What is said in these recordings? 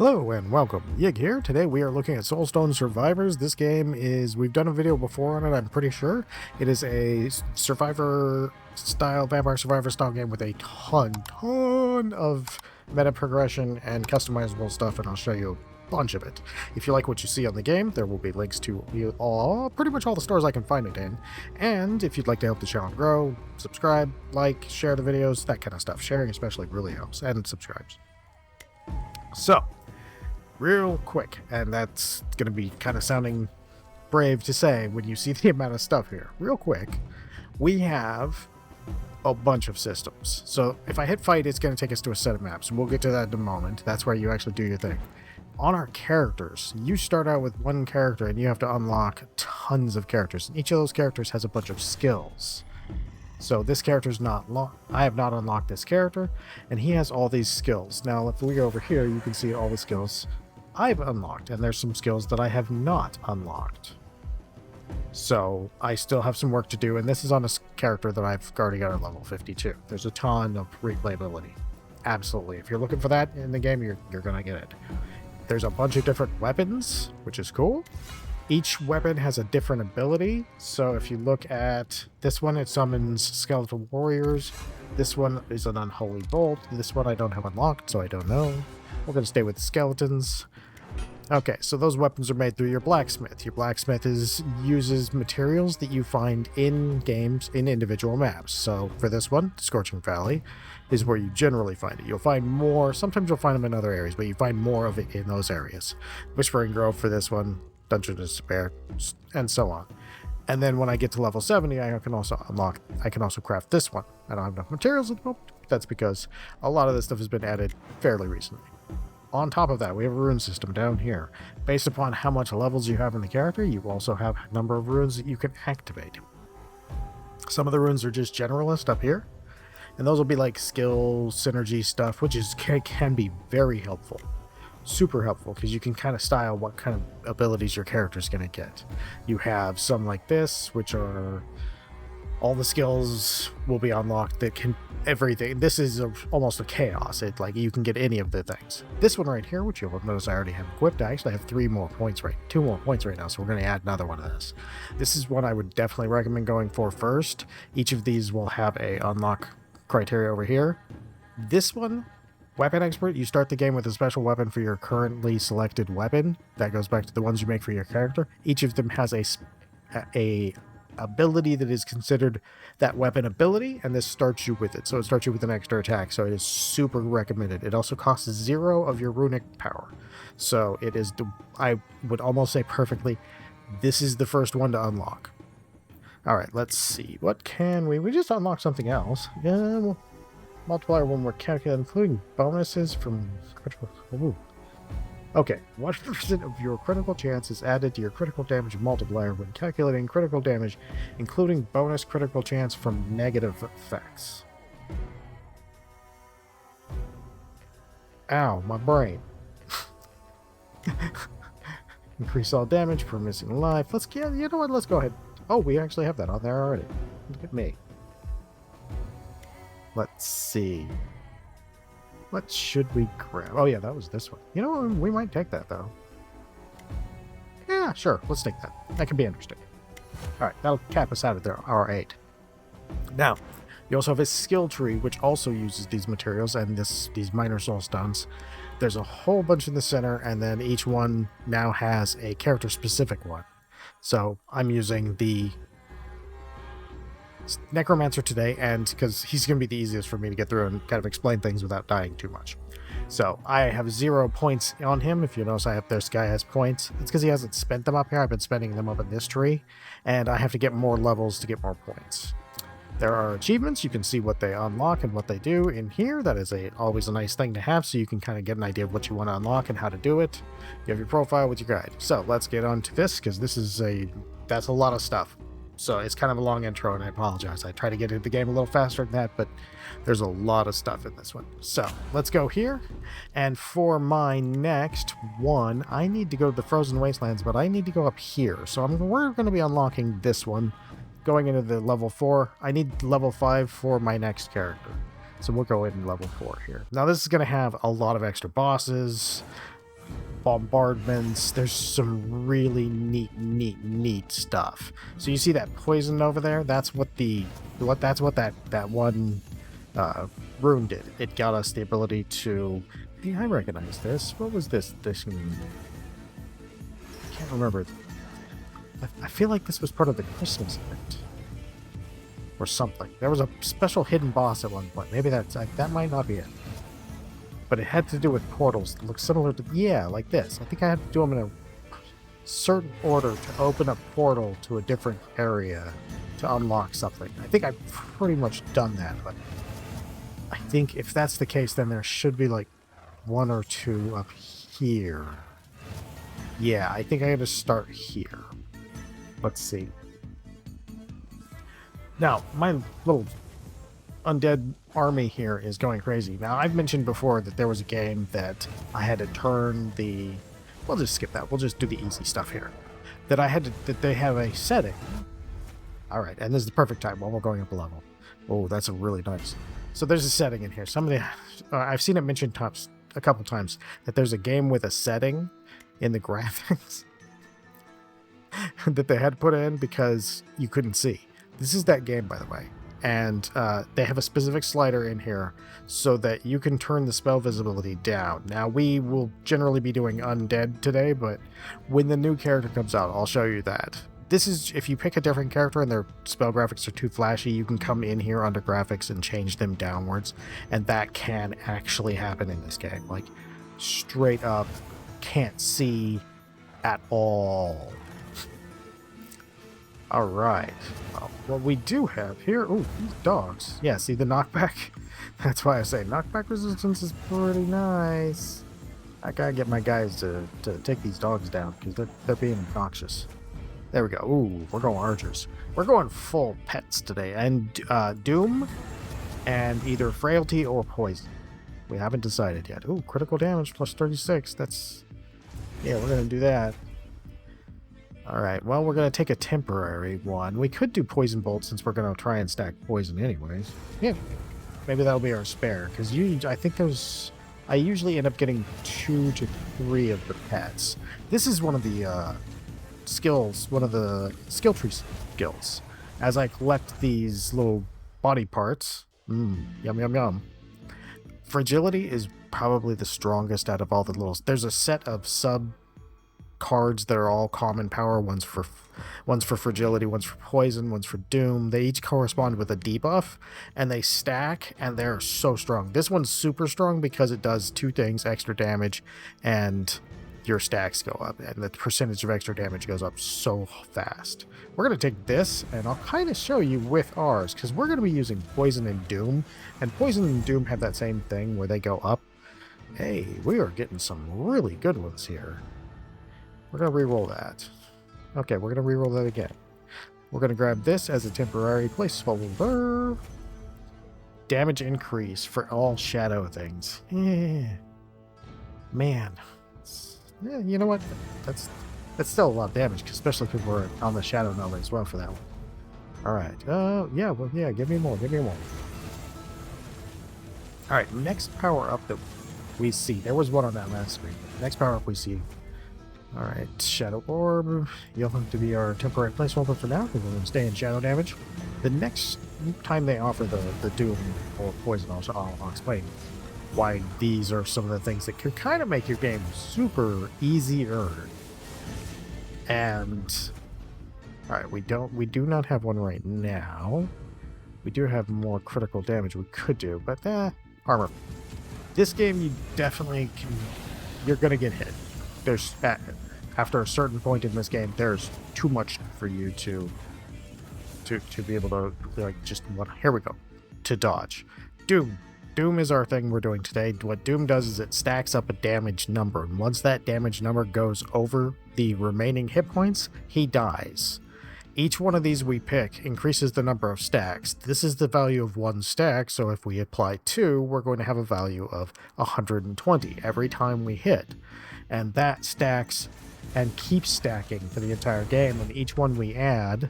Hello and welcome, Yig here. Today we are looking at Soulstone Survivors. This game is, we've done a video before on it, I'm pretty sure. It is a survivor style, vampire survivor style game with a ton of meta progression and customizable stuff, and I'll show you a bunch of it. If you like what you see on the game, there will be links to pretty much all the stores I can find it in. And if you'd like to help the channel grow, subscribe, like, share the videos, that kind of stuff. Sharing especially really helps, and subscribes. So, real quick, and that's going to be kind of sounding brave to say when you see the amount of stuff here. Real quick, we have a bunch of systems. So if I hit fight, it's going to take us to a set of maps, and we'll get to that in a moment. That's where you actually do your thing. On our characters, you start out with one character, and you have to unlock tons of characters. And each of those characters has a bunch of skills. So this character's not I have not unlocked this character, and he has all these skills. Now, if we go over here, you can see all the skills I've unlocked, and there's some skills that I have not unlocked. So I still have some work to do, and this is on a character that I've already got at level 52. There's a ton of replayability. Absolutely. If you're looking for that in the game, you're gonna get it. There's a bunch of different weapons, which is cool. Each weapon has a different ability. So if you look at this one, it summons skeletal warriors. This one is an unholy bolt. This one I don't have unlocked, so I don't know. We're going to stay with the skeletons. Okay, so those weapons are made through your blacksmith. Your blacksmith uses materials that you find in games, in individual maps. So for this one, Scorching Valley is where you generally find it. You'll find more, sometimes you'll find them in other areas, but you find more of it in those areas. Whispering Grove for this one, Dungeon of Despair, and so on. And then when I get to level 70, I can also craft this one. I don't have enough materials at the moment. That's because a lot of this stuff has been added fairly recently. On top of that, we have a rune system down here. Based upon how much levels you have in the character, you also have a number of runes that you can activate. Some of the runes are just generalist up here, and those will be like skill, synergy stuff, which can be very helpful. Super helpful, because you can kind of style what kind of abilities your character is going to get. You have some like this, which are all the skills will be unlocked that can everything. This is almost a chaos. It like you can get any of the things. This one right here, which you'll notice I already have equipped, I actually have 2 more points right now, so we're going to add another one of this. This is one I would definitely recommend going for first. Each of these will have a unlock criteria over here. This one, Weapon Expert, you start the game with a special weapon for your currently selected weapon. That goes back to the ones you make for your character. Each of them has a ability that is considered that weapon ability, and this starts you with it. So it starts you with an extra attack, so it is super recommended. It also costs 0 of your runic power. So it is, I would almost say perfectly, this is the first one to unlock. Alright, let's see. What can we just unlocked something else. Yeah, multiplier when we're calculating, including bonuses from critical. Ooh. Okay, 1% of your critical chance is added to your critical damage multiplier when calculating critical damage, including bonus critical chance from negative effects. Ow, my brain. Increase all damage per missing life. You know what, let's go ahead. Oh, we actually have that on there already. Look at me. Let's see. What should we grab? Oh yeah, that was this one. You know, we might take that though. Yeah, sure. Let's take that. That could be interesting. All right, that'll cap us out at our 8. Now, you also have a skill tree, which also uses these materials and these minor soul stones. There's a whole bunch in the center, and then each one now has a character-specific one. So I'm using the Necromancer today, and because he's going to be the easiest for me to get through and kind of explain things without dying too much. So I have 0 points on him. If you notice, this guy has points. It's because he hasn't spent them up here. I've been spending them up in this tree, and I have to get more levels to get more points. There are achievements. You can see what they unlock and what they do in here. That is always a nice thing to have, so you can kind of get an idea of what you want to unlock and how to do it. You have your profile with your guide. So let's get on to this, because that's a lot of stuff. So it's kind of a long intro, and I apologize. I try to get into the game a little faster than that, but there's a lot of stuff in this one. So let's go here. And for my next one, I need to go to the Frozen Wastelands, but I need to go up here. So we're going to be unlocking this one. Going into the level 4. I need level 5 for my next character. So we'll go in level 4 here. Now this is going to have a lot of extra bosses. bombardments. There's some really neat stuff. So you see that poison over there? That's what that one rune did. It got us the ability to. Yeah, I recognize this. What was this? I can't remember. I feel like this was part of the Christmas event or something. There was a special hidden boss at one point. Maybe that might not be it. But it had to do with portals that look similar to, yeah, like this. I think I had to do them in a certain order to open a portal to a different area to unlock something. I think I've pretty much done that, but I think if that's the case, then there should be like one or two up here. Yeah, I think I had to start here. Let's see. Now, my little undead army here is going crazy. Now, I've mentioned before that there was a game that I had to turn the... We'll just skip that. We'll just do the easy stuff here. That they have a setting. All right, and this is the perfect time while we're going up a level. Oh, that's a really nice. So there's a setting in here. I've seen it mentioned a couple times that there's a game with a setting in the graphics that they had to put in because you couldn't see. This is that game, by the way. And they have a specific slider in here so that you can turn the spell visibility down. Now, we will generally be doing undead today, but when the new character comes out, I'll show you that. This is, if you pick a different character and their spell graphics are too flashy, you can come in here under graphics and change them downwards. And that can actually happen in this game. Like, straight up, can't see at all. All right. Well, what we do have here... Ooh, these dogs. Yeah, see the knockback? That's why I say knockback resistance is pretty nice. I gotta get my guys to take these dogs down because they're being obnoxious. There we go. Ooh, we're going archers. We're going full pets today. And Doom and either frailty or poison. We haven't decided yet. Ooh, critical damage plus 36. That's... Yeah, we're going to do that. Alright, well, we're going to take a temporary one. We could do Poison Bolt since we're going to try and stack poison anyways. Yeah, maybe that'll be our spare. Because I think I usually end up getting 2 to 3 of the pets. This is one of the skills, one of the skill tree skills. As I collect these little body parts, yum. Fragility is probably the strongest out of all the little... There's a set of sub cards that are all common power. One's for fragility, one's for poison, one's for doom. They each correspond with a debuff, and they stack, and they're so strong. This one's super strong because it does 2 things: extra damage, and your stacks go up, and the percentage of extra damage goes up so fast. We're going to take this, and I'll kind of show you with ours, because we're going to be using poison and doom, and poison and doom have that same thing where they go up. Hey, we are getting some really good ones here. We're going to re-roll that. Okay, we're going to re-roll that again. We're going to grab this as a temporary placeholder. Damage increase for all shadow things. Yeah. Man. Yeah, you know what? That's still a lot of damage, especially because we're on the shadow number as well for that one. Alright. Yeah, give me more. Alright, next power up that we see. There was one on that last screen. Next power up we see. Alright, Shadow Orb. You'll have to be our temporary placeholder for now, because we're going to stay in shadow damage. The next time they offer the Doom or Poison, I'll explain why these are some of the things that could kind of make your game super easier. And... Alright, we do not have one right now. We do have more critical damage we could do, but armor. This game, you definitely can... You're going to get hit. There's after a certain point in this game, there's too much for you to be able to, like, just here we go, to dodge. Doom is our thing we're doing today. What Doom does is it stacks up a damage number, and once that damage number goes over the remaining hit points, he dies. Each one of these we pick increases the number of stacks. This is the value of 1 stack, so if we apply 2, we're going to have a value of 120 every time we hit. And that stacks and keeps stacking for the entire game, and each one we add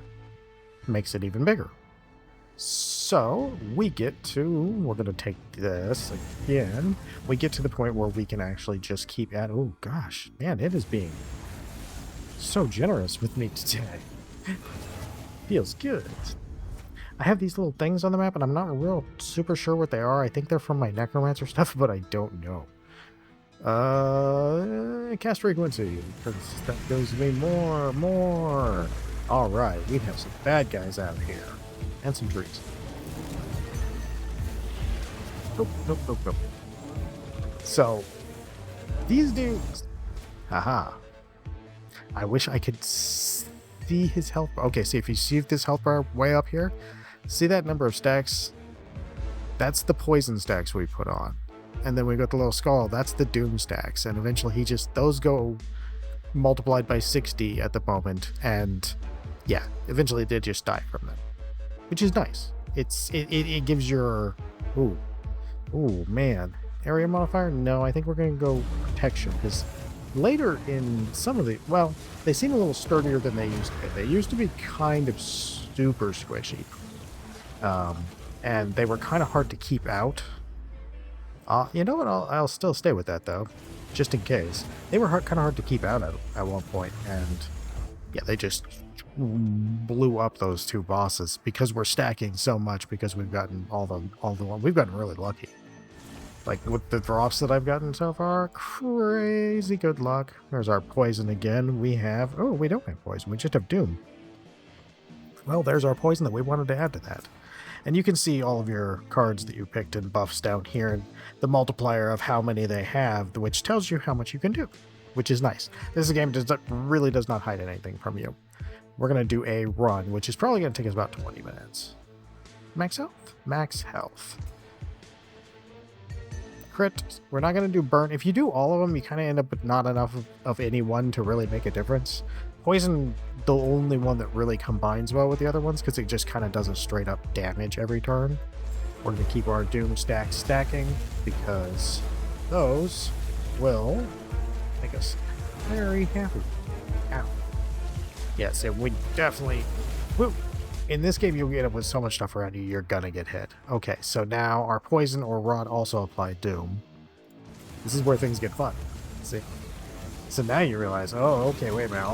makes it even bigger. So we get to, we're going to take this again. We get to the point where we can actually just keep at, oh gosh, man, it is being so generous with me today. Feels good. I have these little things on the map and I'm not real super sure what they are. I think they're from my necromancer stuff, but I don't know. Cast frequency, because that gives me more. All right, we have some bad guys out here. And some trees. Nope. So, these dudes. Haha. I wish I could see his health. Okay, see if you see this health bar way up here. See that number of stacks? That's the poison stacks we put on. And then we got the little skull. That's the doom stacks. And eventually those go multiplied by 60 at the moment. And yeah, eventually they just die from them. Which is nice. It gives your... Ooh, man. Area modifier? No, I think we're going to go protection, because later in some of the... Well, they seem a little sturdier than they used to be. They used to be kind of super squishy. And they were kind of hard to keep out. You know what? I'll still stay with that, though. Just in case. They were kind of hard to keep out at one point, and... Yeah, they just blew up those two bosses because we're stacking so much, because we've gotten all the we've gotten really lucky. Like with the drops that I've gotten so far, crazy good luck. There's our poison again. We don't have poison. We just have doom. Well, there's our poison that we wanted to add to that. And you can see all of your cards that you picked and buffs down here, and the multiplier of how many they have, which tells you how much you can do, which is nice. This game really does not hide anything from you. We're going to do a run, which is probably going to take us about 20 minutes. Max health? Max health. Crit. We're not going to do burn. If you do all of them, you kind of end up with not enough of any one to really make a difference. Poison, the only one that really combines well with the other ones, because it just kind of does a straight up damage every turn. We're going to keep our doom stacks stacking, because those will make us very happy. Ow. Yes, and we definitely... Woo! In this game, you'll get it with so much stuff around you, you're gonna get hit. Okay, so now our poison or rod also apply doom. This is where things get fun. See? So now you realize, oh, okay, wait a minute,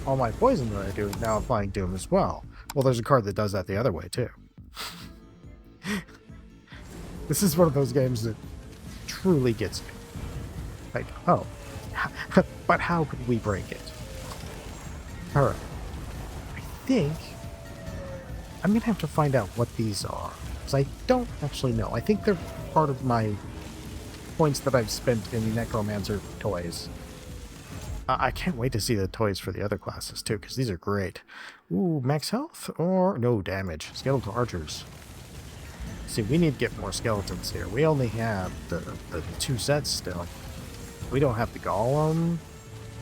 all my poison that I do is now applying doom as well. Well, there's a card that does that the other way, too. This is one of those games that truly gets me. Like, oh, but how could we break it? Alright. I think I'm going to have to find out what these are, because I don't actually know. I think they're part of my points that I've spent in Necromancer toys. I can't wait to see the toys for the other classes, too, because these are great. Ooh, max health or no damage. Skeletal archers. See, we need to get more skeletons here. We only have the two sets still. We don't have the golem.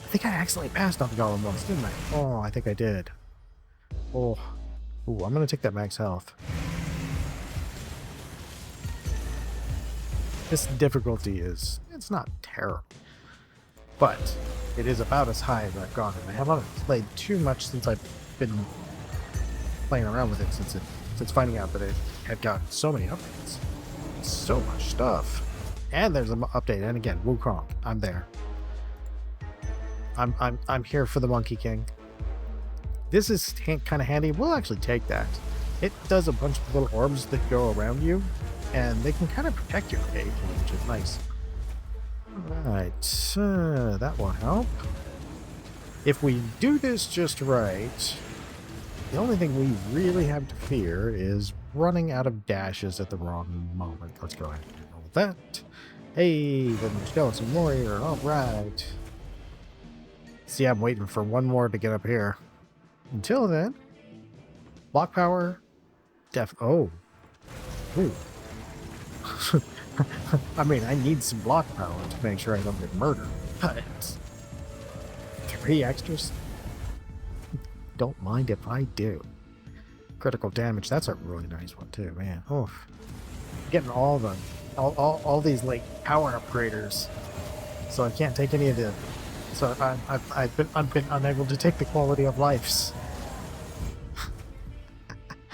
I think I accidentally passed on the golem once, didn't I? Oh, I think I did. Oh. Ooh, I'm going to take that max health. This difficulty it's not terrible. But it is about as high as I've gone. And I haven't played too much since I've been playing around with it, since finding out that it had got so many updates. So much stuff. And there's an update, and again, Wukong. I'm there. I'm here for the Monkey King. This is kind of handy. We'll actually take that. It does a bunch of little orbs that go around you, and they can kind of protect your cave, which is nice. Alright, that will help. If we do this just right, the only thing we really have to fear is running out of dashes at the wrong moment. Let's go ahead and do all that. Hey, the skeleton warrior, alright. See, I'm waiting for one more to get up here. Until then, block power, oh. Ooh. I mean, I need some block power to make sure I don't get murdered, but 3 extras? Don't mind if I do. Critical damage, that's a really nice one too, man. Oof. Getting all these like power upgraders, so I can't take any of the. So I've been unable to take the quality of lives.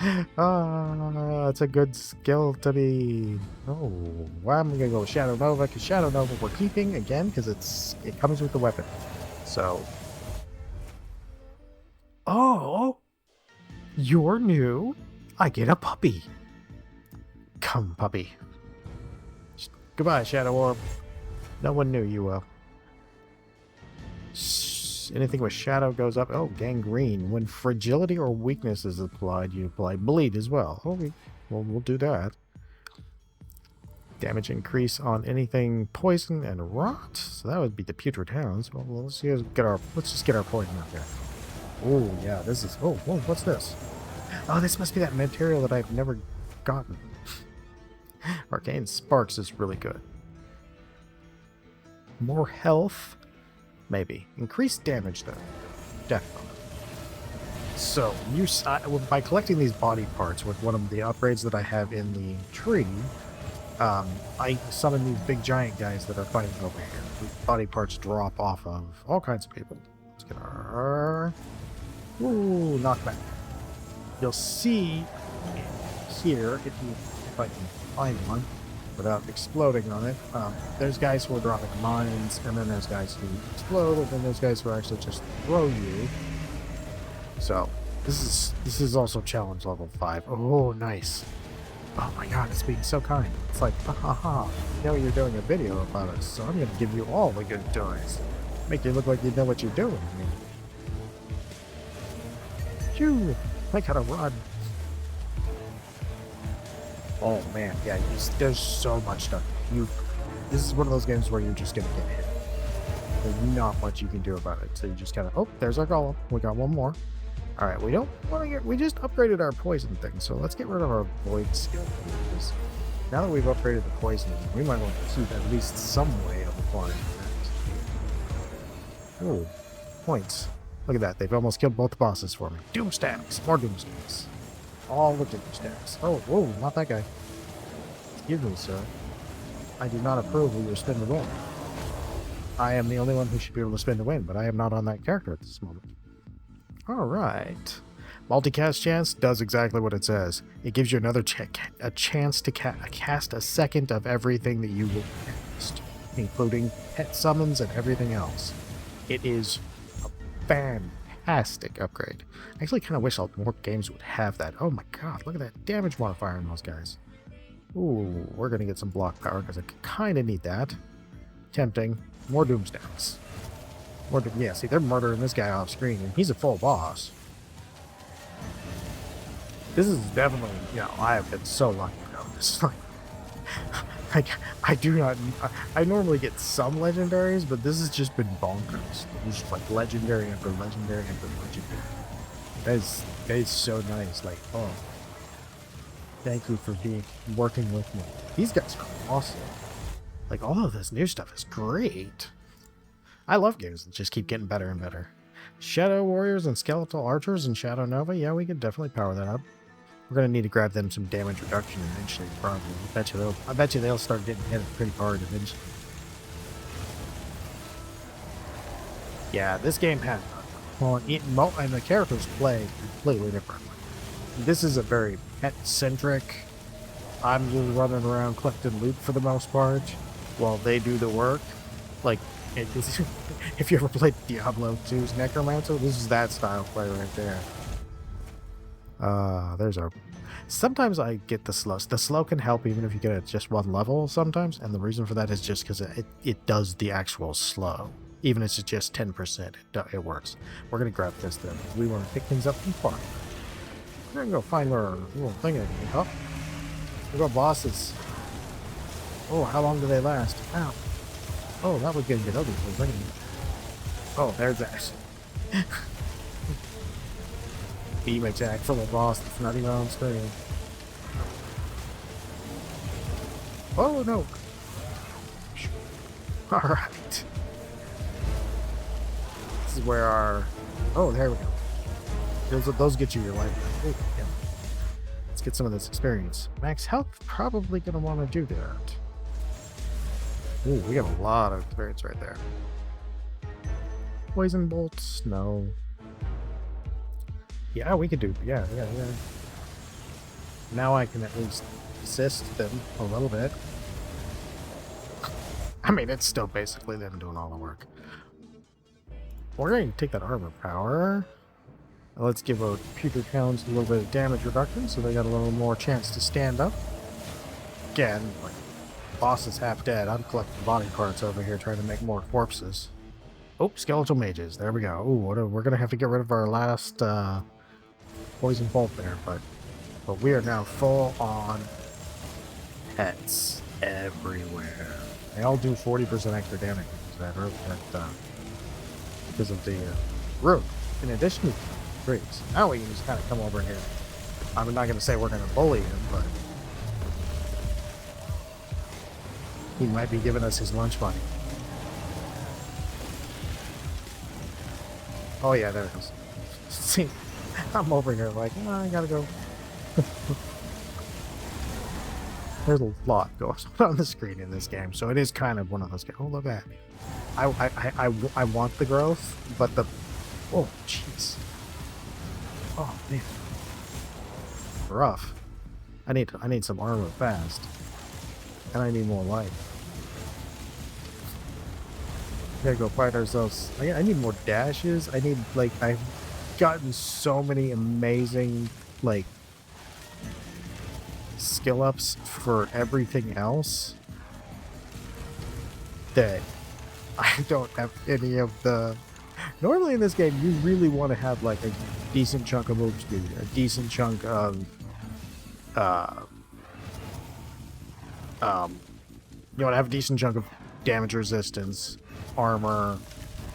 It's a good skill to be. Oh, well, I'm gonna go with Shadow Nova because Shadow Nova we're keeping again because it comes with the weapon. So, oh, you're new. I get a puppy. Come, puppy. Goodbye, Shadow Orb. No one knew you will. Anything with shadow goes up. Oh, gangrene. When fragility or weakness is applied, you apply bleed as well. Okay, well, we'll do that. Damage increase on anything poison and rot. So that would be the putrid hounds. Well, let's just get our poison out there. Oh yeah, this is. Oh, whoa, what's this? Oh, this must be that material that I've never gotten. Arcane Sparks is really good. More health. Maybe. Increased damage, though. Definitely. So, by collecting these body parts with one of the upgrades that I have in the tree, I summon these big giant guys that are fighting over here. The body parts drop off of all kinds of people. Let's get our... Ooh, knockback. You'll see here, if I can find one, without exploding on it. There's guys who are dropping mines, and then there's guys who explode, and then there's guys who actually just throw you. So this is also challenge level 5. Oh, nice. Oh my god, it's being so kind. It's like, haha, you know you're doing a video about us, so I'm gonna give you all the good toys. Make you look like you know what you're doing. I mean, phew, I gotta run. Oh man, yeah, there's so much stuff. This is one of those games where you're just gonna get hit. There's not much you can do about it, so you just gotta. Oh, there's our golem. We got one more. All right, we don't want to get. We just upgraded our poison thing, so let's get rid of our void skill. Because now that we've upgraded the poison, we might want to keep at least some way of applying that. Oh, points! Look at that. They've almost killed both the bosses for me. Doom stacks, more doom stacks. All the doom stacks. Oh, whoa, not that guy. Excuse me, sir. I do not approve of your spin to win. I am the only one who should be able to spin to win, but I am not on that character at this moment. Alright. Multicast chance does exactly what it says. It gives you another a chance to cast a second of everything that you will cast, including pet summons and everything else. It is a fantastic upgrade. I actually kind of wish more games would have that. Oh my god, look at that damage modifier in those guys. Ooh, we're going to get some block power because I kind of need that. Tempting. More doomstacks. Yeah, see, they're murdering this guy off screen, and he's a full boss. This is definitely, I have been so lucky about this. I do not, I normally get some legendaries, but this has just been bonkers. It's just like legendary after legendary after legendary. That is so nice. Like, oh, thank you for working with me. These guys are awesome. Like, all of this new stuff is great. I love games that just keep getting better and better. Shadow Warriors and Skeletal Archers and Shadow Nova, yeah, we could definitely power that up. We're gonna need to grab them some damage reduction eventually, probably. I bet you they'll start getting hit pretty hard eventually. Yeah, this game has, and the characters play completely differently. This is a very pet-centric. I'm just running around collecting loot for the most part, while they do the work. Like, if you ever played Diablo 2's Necromancer, this is that style play right there. There's our... Sometimes I get the slow. The slow can help even if you get it at just one level sometimes, and the reason for that is just because it does the actual slow. Even if it's just 10%, it works. We're going to grab this then. We want to pick things up from far. We're going to go find our little thing that we got. We got bosses. Oh, how long do they last? Ow. Oh, that was getting good ugly. Oh, there's that. Beam attack from a boss that's not even on screen. Oh, no. Alright. This is where our... Oh, there we go. Those get you your life. Oh, yeah. Let's get some of this experience. Max health, probably going to want to do that. Ooh, we got a lot of experience right there. Poison bolts? No. Yeah, we could do... Yeah. Now I can at least assist them a little bit. I mean, it's still basically them doing all the work. We're going to take that armor power. Let's give our Pewter Hounds a little bit of damage reduction so they got a little more chance to stand up. Again, like, boss is half dead. I'm collecting body parts over here trying to make more corpses. Oh, skeletal mages. There we go. Ooh, we're going to have to get rid of our last poison bolt there, but we are now full on pets everywhere. They all do 40% extra damage because of the root. In addition to trees. Now we can just kind of come over here. I'm not going to say we're going to bully him, but he might be giving us his lunch money. Oh yeah, there it is. See, I'm over here like, oh, I gotta go. There's a lot going on the screen in this game, so it is kind of one of those games. Oh, look at me. I want the growth, but the... Oh, jeez. Oh, man. Rough. I need some armor fast. And I need more life. We gotta go find ourselves... I need more dashes. I need, like... I've gotten so many amazing, like... skill ups for everything else that I don't have any of the... Normally in this game you really want to have like a decent chunk of move speed, a decent chunk of you want to have a decent chunk of damage resistance, armor,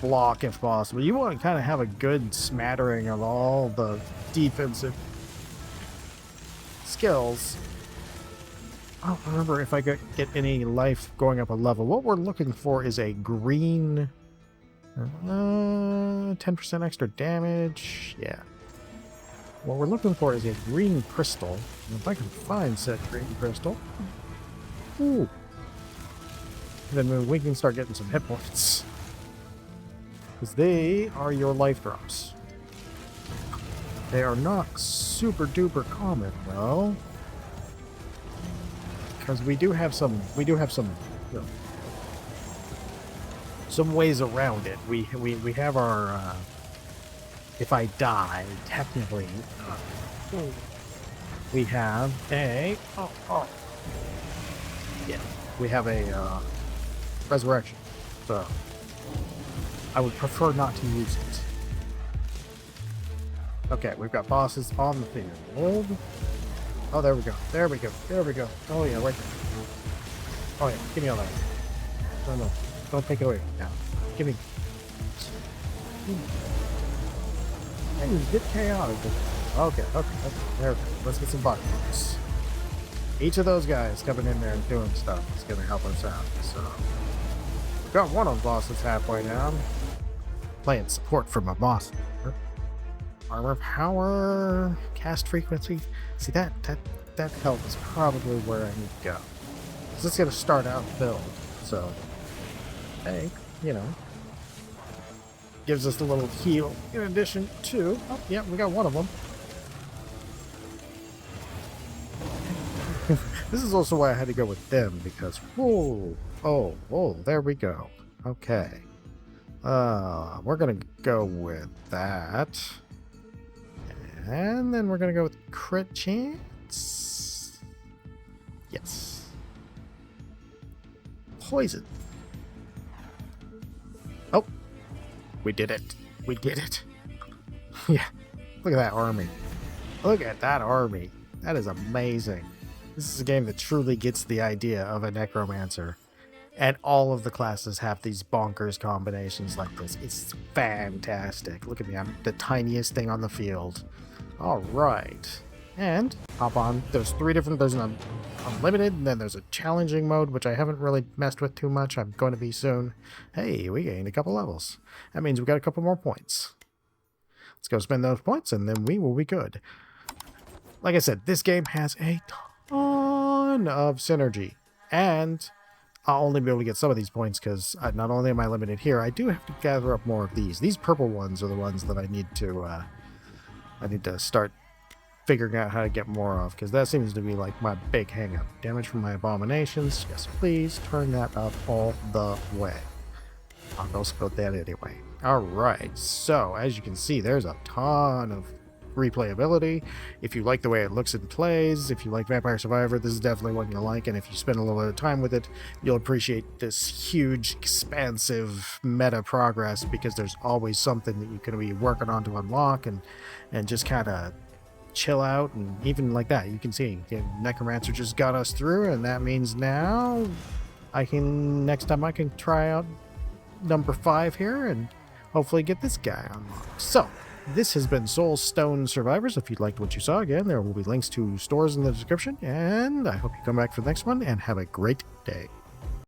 block if possible. You want to kind of have a good smattering of all the defensive skills. I don't remember if I get any life going up a level. What we're looking for is a green... 10% extra damage. Yeah. What we're looking for is a green crystal. And if I can find said green crystal... Ooh. Then we can start getting some hit points. Because they are your life drops. They are not super duper common, though. Because we do have some, you know, some ways around it. We have our, if I die, technically, we have a, yeah, we have a, resurrection. So, I would prefer not to use it. Okay, we've got bosses on the field. Oh, there we go. There we go. There we go. Oh, yeah, right there. Oh, yeah. Give me all that. No. Don't take it away now. Give me. Hey, get chaotic. Okay. There we go. Let's get some body parts. Each of those guys coming in there and doing stuff is going to help us out. So, we've got one of the bosses halfway down. Playing support for my boss. Armor power, cast frequency. See, that health is probably where I need to go. Because it's going to start out build. So, hey, you know, gives us a little heal in addition to... Oh, yeah, we got one of them. This is also why I had to go with them, because... Whoa, there we go. Okay. We're going to go with that. And then we're going to go with crit chance. Yes. Poison. Oh. We did it. We did it. Yeah. Look at that army. Look at that army. That is amazing. This is a game that truly gets the idea of a necromancer. And all of the classes have these bonkers combinations like this. It's fantastic. Look at me. I'm the tiniest thing on the field. All right. And hop on. There's three different... There's an unlimited, and then there's a challenging mode, which I haven't really messed with too much. I'm going to be soon. Hey, we gained a couple levels. That means we got a couple more points. Let's go spend those points, and then we will be good. Like I said, this game has a ton of synergy. And I'll only be able to get some of these points because not only am I limited here, I do have to gather up more of these. These purple ones are the ones that I need to start figuring out how to get more of, because that seems to be like my big hang-up. Damage from my abominations. Yes, please turn that up all the way. I'll go split that anyway. Alright, so as you can see, there's a ton of replayability. If you like the way it looks and plays, if you like Vampire Survivor, this is definitely one you'll like, and if you spend a little bit of time with it, you'll appreciate this huge, expansive meta progress, because there's always something that you can be working on to unlock and just kind of chill out. And even like that, you can see Necromancer just got us through, and that means now next time I can try out number 5 here and hopefully get this guy unlocked. So this has been Soulstone Survivors. If you liked what you saw, again, there will be links to stores in the description, and I hope you come back for the next one, and have a great day.